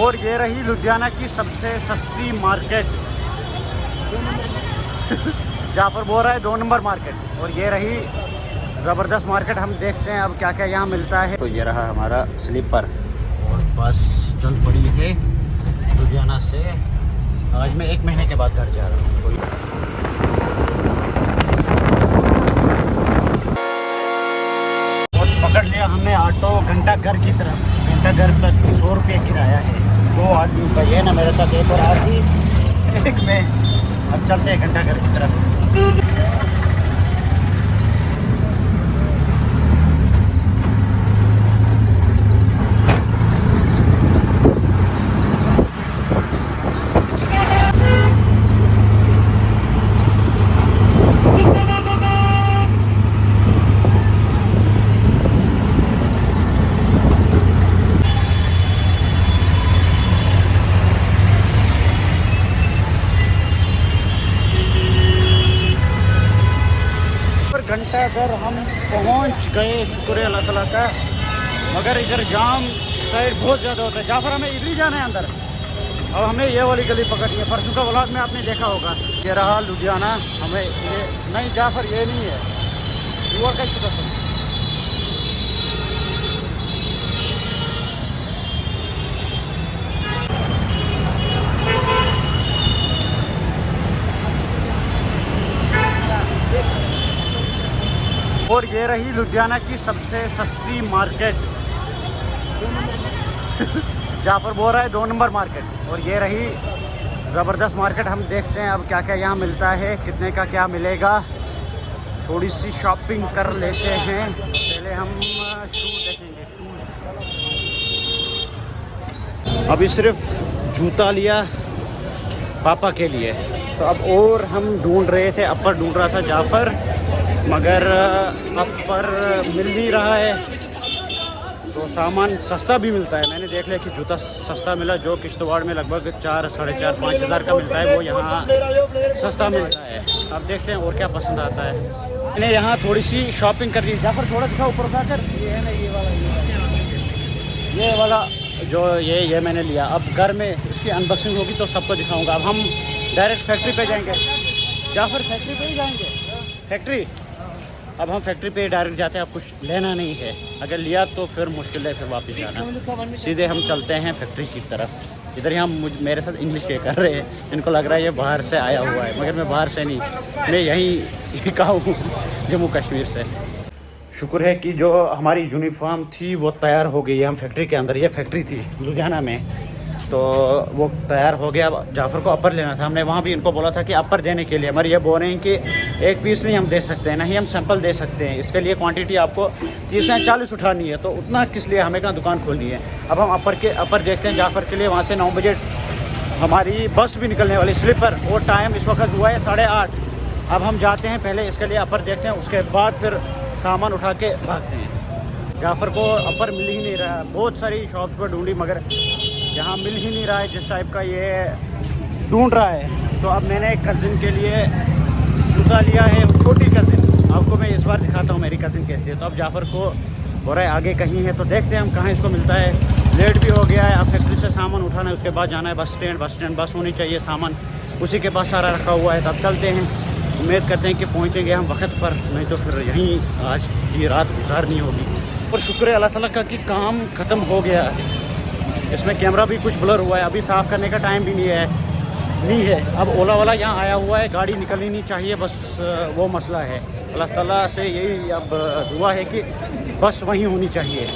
और ये रही लुधियाना की सबसे सस्ती मार्केट जहाँ पर बोल रहा है 2 नंबर मार्केट। और ये रही ज़बरदस्त मार्केट। हम देखते हैं अब क्या क्या यहाँ मिलता है। तो ये रहा हमारा स्लीपर और बस चल पड़ी है लुधियाना से। आज मैं 1 महीने के बाद घर जा रहा हूँ। और पकड़ लिया हमने ऑटो घंटा घर की तरफ। घंटा घर तक 100 रुपये किराया है 2 आदमियों का। ये ना मेरे साथ एक और आदमी एक में। अब चलते हैं घंटा घर की तरफ। घंटा घर हम पहुंच गए, शुक्र है अल्लाह ताला का। मगर इधर जाम साइड बहुत ज़्यादा होता है। जाफर हमें इधर ही जाना है अंदर। अब हमें ये वाली गली पकड़नी है। परसों का व्लॉग में आपने देखा होगा। ये रहा लुधियाना। हमें ये नहीं जाफर ये नहीं है युवा का चुका सब। और ये रही लुधियाना की सबसे सस्ती मार्केट जहाँ पर बोल रहा है 2 नंबर मार्केट। और ये रही ज़बरदस्त मार्केट। हम देखते हैं अब क्या क्या यहाँ मिलता है, कितने का क्या मिलेगा। थोड़ी सी शॉपिंग कर लेते हैं। पहले हम शूज़ देखेंगे। शूज़ अभी सिर्फ जूता लिया पापा के लिए। तो अब और हम ढूंढ रहे थे, अपर ढूंढ रहा था जाफर, मगर अपर मिल नहीं रहा है। तो सामान सस्ता भी मिलता है। मैंने देख लिया कि जूता सस्ता मिला जो किश्तवाड़ में लगभग 4, साढ़े 4, 5 हज़ार का मिलता है, वो यहाँ सस्ता मिलता है। अब देखते हैं और क्या पसंद आता है। मैंने यहाँ थोड़ी सी शॉपिंग कर ली। जाफर थोड़ा दिखा ऊपर उठाकर। ये है ना ये वाला जो ये मैंने लिया। अब घर में इसकी अनबॉक्सिंग होगी तो सबको दिखाऊँगा। अब हम डायरेक्ट फैक्ट्री पे जाएंगे। जाफर फैक्ट्री पे ही जाएंगे। फैक्ट्री अब हम फैक्ट्री पे डायरेक्ट जाते हैं। अब कुछ लेना नहीं है, अगर लिया तो फिर मुश्किल है फिर वापस जाना। सीधे हम चलते हैं फैक्ट्री की तरफ। इधर यहाँ मेरे साथ इंग्लिश ये कर रहे हैं। इनको लग रहा है ये बाहर से आया हुआ है, मगर मैं बाहर से नहीं, मैं यहीं का हूँ, जम्मू कश्मीर से। शुक्र है कि जो हमारी यूनिफॉर्म थी वो तैयार हो गई है। हम फैक्ट्री के अंदर, ये फैक्ट्री थी लुधियाना में, तो वो तैयार हो गया। जाफर को अपर लेना था। हमने वहाँ भी इनको बोला था कि अपर देने के लिए, मगर ये बोल रहे हैं कि 1 पीस नहीं हम दे सकते हैं, नहीं हम सैंपल दे सकते हैं। इसके लिए क्वांटिटी आपको 30 से 40 उठानी है, तो उतना किस लिए हमें कहाँ दुकान खोलनी है। अब हम अपर देखते हैं जाफर के लिए। वहाँ से 9 बजे हमारी बस भी निकलने वाली स्लीपर। और टाइम इस वक्त हुआ है 8:30। अब हम जाते हैं, पहले इसके लिए अपर देखते हैं, उसके बाद फिर सामान उठा के भागते हैं। जाफर को अपर मिल ही नहीं रहा। बहुत सारी शॉप्स पर ढूंढी मगर यहाँ मिल ही नहीं रहा है जिस टाइप का ये ढूंढ रहा है। तो अब मैंने कज़िन के लिए जूता लिया है, छोटी कज़िन। आपको मैं इस बार दिखाता हूँ मेरी कज़िन कैसी है। तो अब जाफर को हो रहा है आगे कहीं है, तो देखते हैं हम कहाँ इसको मिलता है। लेट भी हो गया है। अब फैक्ट्री से सामान उठाना है, उसके बाद जाना है बस स्टैंड। बस होनी चाहिए, सामान उसी के पास सारा रखा हुआ है। तब चलते हैं। उम्मीद करते हैं कि पहुँचेंगे हम वक्त पर, नहीं तो फिर यहीं आज की रात गुजारनी होगी। और शुक्र है अल्लाह ताला का कि काम ख़त्म हो गया। इसमें कैमरा भी कुछ ब्लर हुआ है, अभी साफ़ करने का टाइम भी नहीं है। अब ओला वाला यहाँ आया हुआ है, गाड़ी निकलनी नहीं चाहिए, बस वो मसला है। अल्लाह ताला से यही अब दुआ है कि बस वहीं होनी चाहिए।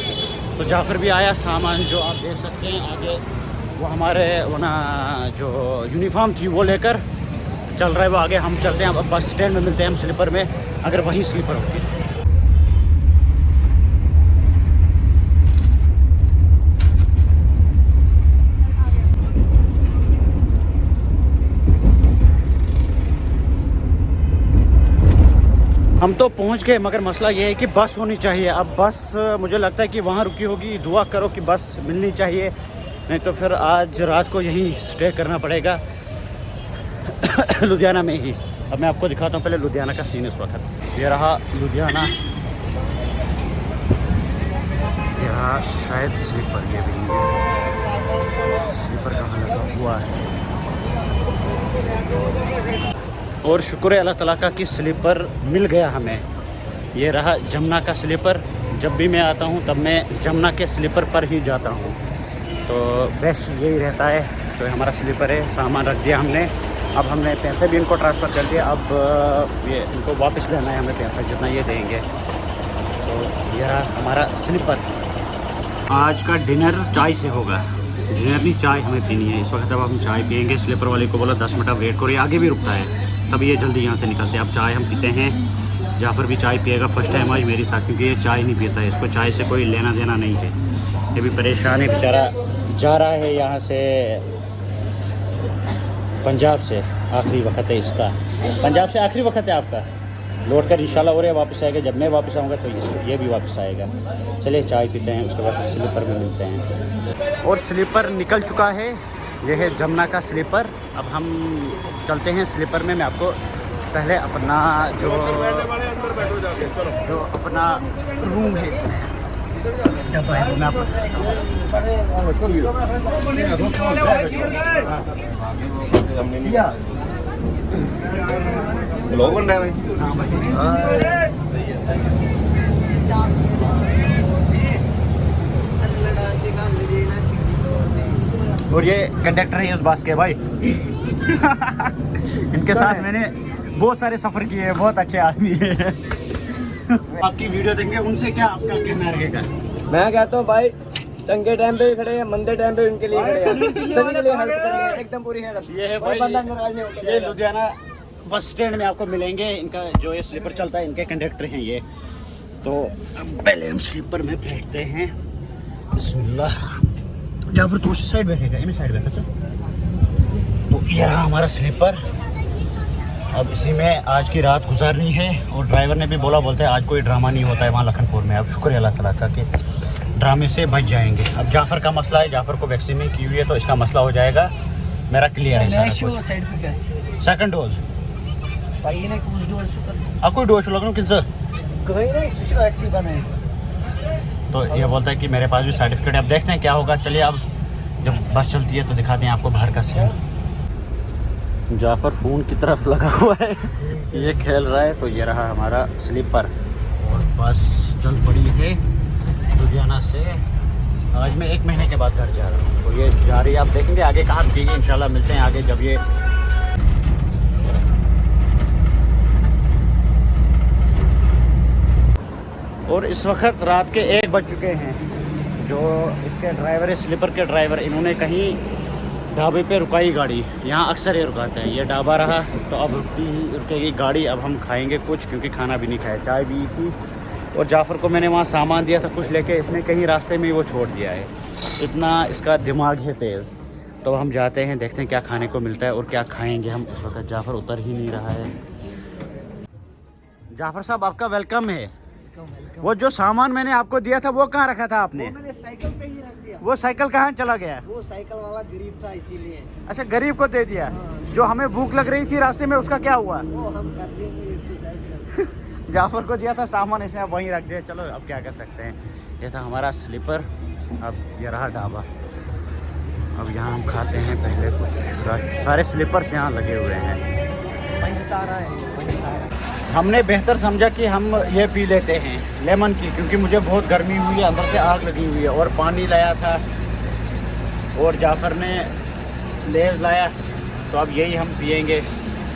तो जाफर भी आया, सामान जो आप देख सकते हैं आगे वो हमारे वरना जो यूनिफॉर्म थी वो लेकर चल रहा है वो आगे। हम चलते हैं अब बस स्टैंड में मिलते हैं हम स्लीपर में, अगर वहीं स्लीपर होगी। हम तो पहुंच गए, मगर मसला ये है कि बस होनी चाहिए। अब बस मुझे लगता है कि वहाँ रुकी होगी। दुआ करो कि बस मिलनी चाहिए, नहीं तो फिर आज रात को यहीं स्टे करना पड़ेगा लुधियाना में ही। अब मैं आपको दिखाता हूँ पहले लुधियाना का सीन इस वक्त। ये रहा लुधियाना, ये रहा शायद स्लीपर, ये भी नहीं है। स्लीपर कहाँ लगा हुआ है। और शुक्र है अल्लाह ताला का कि स्लीपर मिल गया हमें। ये रहा जमुना का स्लीपर। जब भी मैं आता हूँ तब मैं जमुना के स्लीपर पर ही जाता हूँ, तो बेस्ट यही रहता है। तो हमारा स्लीपर है, सामान रख दिया हमने। अब हमने पैसे भी इनको ट्रांसफ़र कर दिए। अब ये इनको वापस लेना है हमें पैसा, जितना ये देंगे। तो ये रहा हमारा स्लीपर। आज का डिनर चाय से होगा। डिनर नहीं, चाय हमें पीनी है इस वक्त। अब हम चाय पियेंगे। स्लीपर वाले को बोला 10 मिनट वेट करो, ये आगे भी रुकता है, तब ये जल्दी यहाँ से निकलते हैं। अब चाय हम पीते हैं। जाफर भी चाय पिएगा, फर्स्ट टाइम आज मेरे साथ, क्योंकि ये चाय नहीं पीता है। इसको चाय से कोई लेना देना नहीं है। ये भी परेशान है बेचारा, जा रहा है यहाँ से पंजाब से। आखिरी वक्त है इसका, पंजाब से आखिरी वक्त है आपका। लौट कर इंशाल्लाह और वापस आएगा। जब मैं वापस आऊँगा तो ये भी वापस आएगा। चलिए चाय पीते हैं, उसके बाद स्लीपर में मिलते हैं। और स्लीपर निकल चुका है, यह है जमुना का स्लीपर। अब हम चलते हैं स्लीपर में। मैं आपको पहले अपना जो अपना रूम है इसमें डब्बा है, मैं आपको लोग बन रहे हैं और ये कंडक्टर है इस बस के भाई। इनके साथ मैंने बहुत सारे सफ़र किए हैं, बहुत अच्छे आदमी है। आपकी वीडियो देंगे, उनसे क्या आपका कहना रहेगा? मैं कहता हूँ भाई, चंगे टाइम पे खड़े हैं, मंदे टाइम पे उनके लिए खड़े हैं, सभी के लिए हेल्प करेंगे, एकदम पूरी हेल्प। ये है भाई, बंदा नाराज नहीं होगा। ये लुधियाना बस स्टैंड में आपको मिलेंगे। इनका जो ये स्लीपर चलता है, इनके कंडक्टर हैं ये। तो पहले हम स्लीपर में बैठते हैं। बिस्मिल्लाह। जहाँ पर दूसरी साइड बैठेगा, इन साइड बैठा। तो ये रहा हमारा स्लीपर। अब इसी में आज की रात गुजारनी है। और ड्राइवर ने भी बोलते हैं आज कोई ड्रामा नहीं होता है वहाँ लखनपुर में। अब शुक्र है अल्लाह ताला का कि ड्रामे से बच जाएंगे। अब जाफ़र का मसला है, जाफ़र को वैक्सीन नहीं की हुई है, तो इसका मसला हो जाएगा। मेरा क्लियर है सारा कुछ। सेकंड डोज कोई डोज लगन कि तो ये बोलता है कि मेरे पास भी सर्टिफिकेट है। अब देखते हैं क्या होगा। चलिए अब जब बस चलती है तो दिखाते हैं आपको बाहर का सीन। जाफ़र फ़ोन की तरफ लगा हुआ है, ये खेल रहा है। तो ये रहा हमारा स्लीपर और बस चल पड़ी है लुधियाना से। आज मैं 1 महीने के बाद घर जा रहा हूँ। तो ये जा रही है, आप देखेंगे आगे कहाँ रुकेगी। इंशाल्लाह मिलते हैं आगे जब ये और इस वक्त रात के 1 बज चुके हैं। जो इसके ड्राइवर है, स्लीपर के ड्राइवर, इन्होंने कहीं ढाबे पे रुकाई गाड़ी। यहाँ अक्सर ये रुकाते हैं। ये ढाबा रहा तो अब रुकेगी गाड़ी। अब हम खाएंगे कुछ, क्योंकि खाना भी नहीं खाया, चाय भी थी। और जाफ़र को मैंने वहाँ सामान दिया था कुछ लेके, इसने कहीं रास्ते में ही वो छोड़ दिया है। इतना इसका दिमाग है तेज़। तो हम जाते हैं, देखते हैं क्या खाने को मिलता है और क्या खाएँगे हम। इस वक्त जाफ़र उतर ही नहीं रहा है। जाफ़र साहब आपका वेलकम है। वो जो सामान मैंने आपको दिया था वो कहाँ रखा था आपने? मैंने साइकिल पे ही रख दिया। वो साइकिल कहाँ चला गया? वो साइकिल वाला गरीब था इसीलिए। अच्छा, गरीब को दे दिया। जो हमें भूख लग रही थी रास्ते में, उसका क्या हुआ? वो हम कर देंगे। जाफर को दिया था सामान, इसने अब वहीं रख दिया। चलो अब क्या कर सकते हैं। ये था हमारा स्लीपर। अब ये रहा ढाबा। अब यहाँ हम खाते हैं पहले कुछ। सारे स्लीपर्स यहाँ लगे हुए हैं। हमने बेहतर समझा कि हम ये पी लेते हैं लेमन की, क्योंकि मुझे बहुत गर्मी हुई है, अंदर से आग लगी हुई है। और पानी लाया था और जाफ़र ने लेज़ लाया, तो अब यही हम पिएंगे।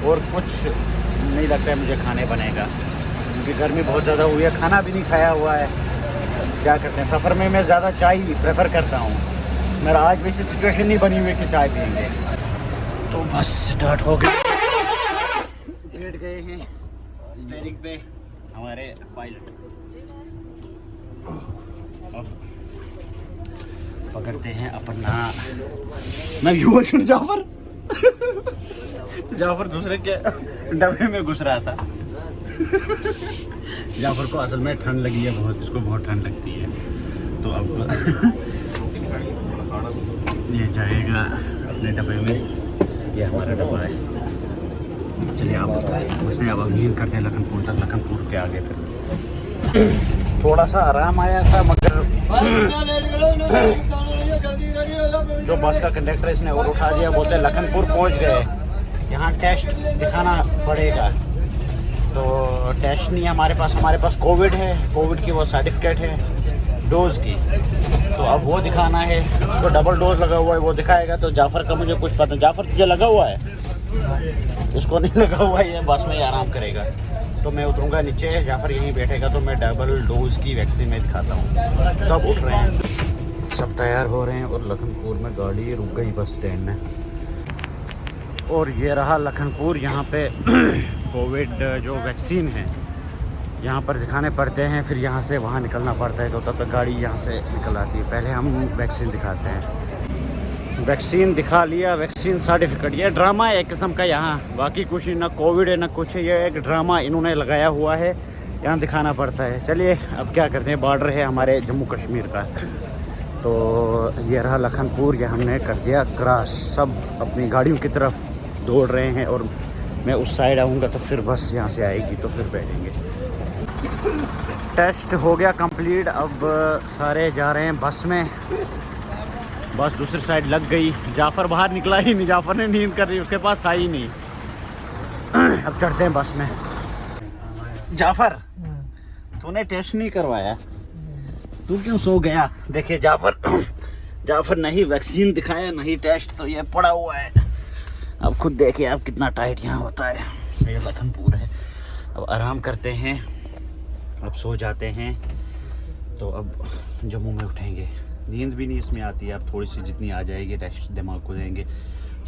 और कुछ नहीं लगता है मुझे खाने बनेगा, क्योंकि गर्मी बहुत ज़्यादा हुई है, खाना भी नहीं खाया हुआ है। क्या करते हैं, सफ़र में मैं ज़्यादा चाय प्रेफर करता हूँ। मेरा आज भी ऐसी सिचुएशन नहीं बनी हुई कि चाय पिएंगे। तो बस स्टार्ट हो गए, बैठ गए हैं स्टीयरिंग पे हमारे पायलट। पकड़ते हैं अपना, मैं यूँ जाफर जाफर दूसरे के डब्बे में घुस रहा था। जाफर को असल में ठंड लगी है बहुत, इसको बहुत ठंड लगती है। तो अब ये जाएगा अपने डब्बे में। ये हमारा डब्बा है। चलिए अब उसने अब अमीन करते हैं लखनपुर तक, लखनपुर के आगे फिर थोड़ा सा आराम आया था, मगर जो बस का कंडक्टर इसने और उठा दिया, बोलते हैं लखनपुर पहुंच गए, यहाँ टेस्ट दिखाना पड़ेगा। तो टेस्ट नहीं है हमारे पास कोविड है, कोविड की वो सर्टिफिकेट है डोज़ की, तो अब वो दिखाना है। उसको डबल डोज लगा हुआ है, वो दिखाएगा। तो जाफ़र का मुझे कुछ पता, जाफ़र तुझे लगा हुआ है? उसको नहीं लगा हुआ है, ये बस में ही आराम करेगा। तो मैं उतरूँगा नीचे, जाफ़र यहीं बैठेगा, तो मैं डबल डोज़ की वैक्सीन में दिखाता हूँ। सब उठ रहे हैं, सब तैयार हो रहे हैं और लखनपुर में गाड़ी रुक गई बस स्टैंड में। और ये रहा लखनपुर, यहाँ पे कोविड जो वैक्सीन है यहाँ पर दिखाने पड़ते हैं, फिर यहाँ से वहाँ निकलना पड़ता है। तो तब तक गाड़ी यहाँ से निकल आती है। पहले हम वैक्सीन दिखाते हैं। वैक्सीन दिखा लिया, वैक्सीन सर्टिफिकेट। ये ड्रामा है एक किस्म का यहाँ, बाकी कुछ नहीं, ना कोविड है ना कुछ है, ये एक ड्रामा इन्होंने लगाया हुआ है, यहाँ दिखाना पड़ता है। चलिए अब क्या करते हैं, बॉर्डर है हमारे जम्मू कश्मीर का। तो ये रहा लखनपुर, ये हमने कर दिया क्रॉस। सब अपनी गाड़ियों की तरफ दौड़ रहे हैं और मैं उस साइड आऊँगा तो फिर बस यहाँ से आएगी, तो फिर बैठेंगे। टेस्ट हो गया कंप्लीट, अब सारे जा रहे हैं बस में। बस दूसरी साइड लग गई, जाफ़र बाहर निकला ही नहीं, जाफ़र ने नींद कर रही, उसके पास था ही नहीं। अब चढ़ते हैं बस में। जाफ़र, तूने टेस्ट नहीं करवाया, तू क्यों सो गया? देखिए जाफ़र नहीं वैक्सीन दिखाया नहीं टेस्ट, तो ये पड़ा हुआ है। अब खुद देखिए आप कितना टाइट यहाँ होता है। ये लखनपुर है, अब आराम करते हैं, अब सो जाते हैं। तो अब जम्मू में उठेंगे, नींद भी नहीं इसमें आती है, अब थोड़ी सी जितनी आ जाएगी रेस्ट दिमाग को देंगे।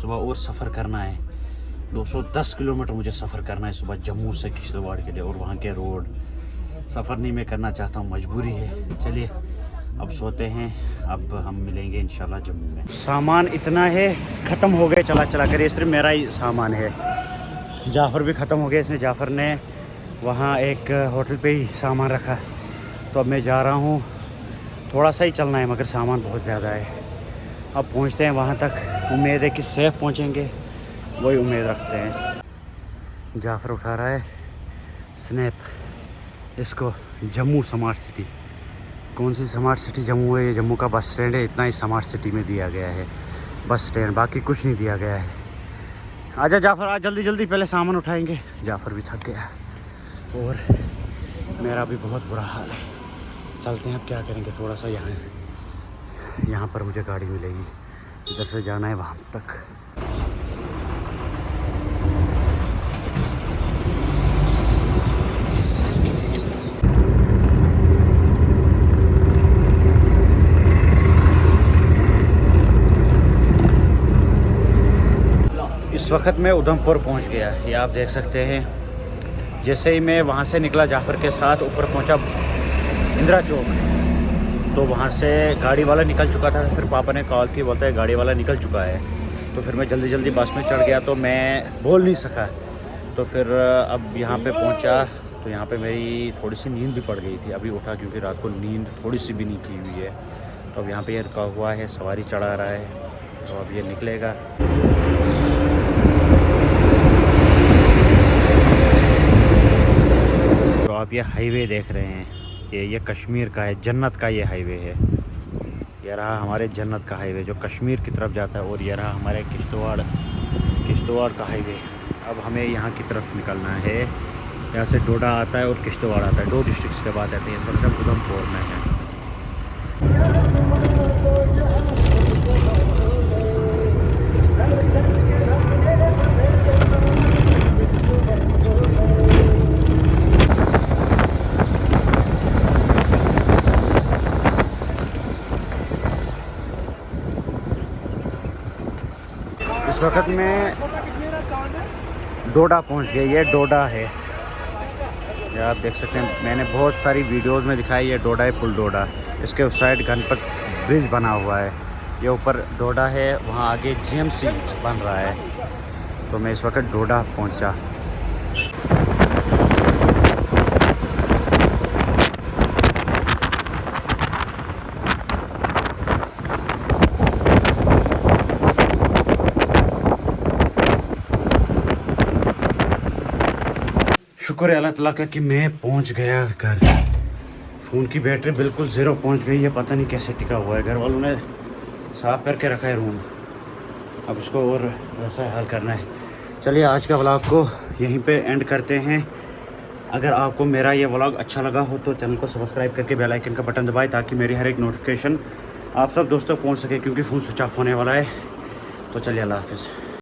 सुबह और सफ़र करना है, 210 किलोमीटर मुझे सफ़र करना है सुबह जम्मू से किश्तवाड़ के लिए, और वहाँ के रोड सफ़र नहीं मैं करना चाहता हूँ, मजबूरी है। चलिए अब सोते हैं, अब हम मिलेंगे इंशाल्लाह जम्मू में। सामान इतना है, ख़त्म हो गए चला कर, ये सिर्फ मेरा ही सामान है। जाफ़र भी ख़त्म हो गया, इसने जाफ़र ने वहाँ एक होटल पे ही सामान रखा। तो अब मैं जा रहा हूँ, थोड़ा सा ही चलना है मगर सामान बहुत ज़्यादा है। अब पहुँचते हैं वहाँ तक, उम्मीद है कि सेफ़ पहुँचेंगे, वही उम्मीद रखते हैं। जाफ़र उठा रहा है स्नैप, इसको जम्मू स्मार्ट सिटी। कौन सी स्मार्ट सिटी जम्मू है? ये जम्मू का बस स्टैंड है, इतना ही स्मार्ट सिटी में दिया गया है बस स्टैंड, बाकी कुछ नहीं दिया गया है। आजा जाफ़र, आज जल्दी जल्दी, पहले सामान उठाएंगे। जाफ़र भी थक गया और मेरा भी बहुत बुरा हाल है। चलते हैं, अब क्या करेंगे, थोड़ा सा यहाँ पर मुझे गाड़ी मिलेगी, इधर से जाना है वहाँ तक। इस वक्त मैं उधमपुर पहुँच गया, ये आप देख सकते हैं। जैसे ही मैं वहाँ से निकला जाफ़र के साथ, ऊपर पहुँचा इंदिरा चौक, तो वहाँ से गाड़ी वाला निकल चुका था। फिर पापा ने कॉल की, बोलता है गाड़ी वाला निकल चुका है। तो फिर मैं जल्दी जल्दी बस में चढ़ गया, तो मैं बोल नहीं सका। तो फिर अब यहाँ पे पहुँचा, तो यहाँ पे मेरी थोड़ी सी नींद भी पड़ गई थी। अभी उठा क्योंकि रात को नींद थोड़ी सी भी नहीं की हुई है। तो अब यहाँ पे ये रुका हुआ है, सवारी चढ़ा रहा है, तो अब ये निकलेगा। तो आप ये हाईवे देख रहे हैं, ये कश्मीर का है, जन्नत का ये हाईवे है। ये रहा हमारे जन्नत का हाईवे जो कश्मीर की तरफ जाता है, और ये रहा हमारे किश्तवाड़ का हाईवे। अब हमें यहाँ की तरफ निकलना है, यहाँ से डोडा आता है और किश्तवाड़ आता है, 2 डिस्ट्रिक्ट के बाद आते हैं। इस वक्त हम उधमपुर में हैं। इस वक्त में डोडा पहुंच गया, ये डोडा है, ये आप देख सकते हैं। मैंने बहुत सारी वीडियोस में दिखाई, ये डोडा है, फुल डोडा। इसके उस साइड गणपत ब्रिज बना हुआ है, ये ऊपर डोडा है, वहाँ आगे GMC बन रहा है। तो मैं इस वक्त डोडा पहुंचा। शुक्र है अल्लाह ताला का कि मैं पहुंच गया घर। फ़ोन की बैटरी बिल्कुल 0 पहुंच गई है, पता नहीं कैसे टिका हुआ है। घर वालों ने साफ़ करके रखा है रूम, अब इसको और वैसा हाल करना है। चलिए आज का व्लॉग को यहीं पे एंड करते हैं। अगर आपको मेरा ये व्लॉग अच्छा लगा हो तो चैनल को सब्सक्राइब करके बेल आइकन का बटन दबाएं ताकि मेरी हर एक नोटिफिकेशन आप सब दोस्तों पहुंच सके, क्योंकि फ़ोन स्विच ऑफ होने वाला है। तो चलिए अल्लाह हाफ़िज़।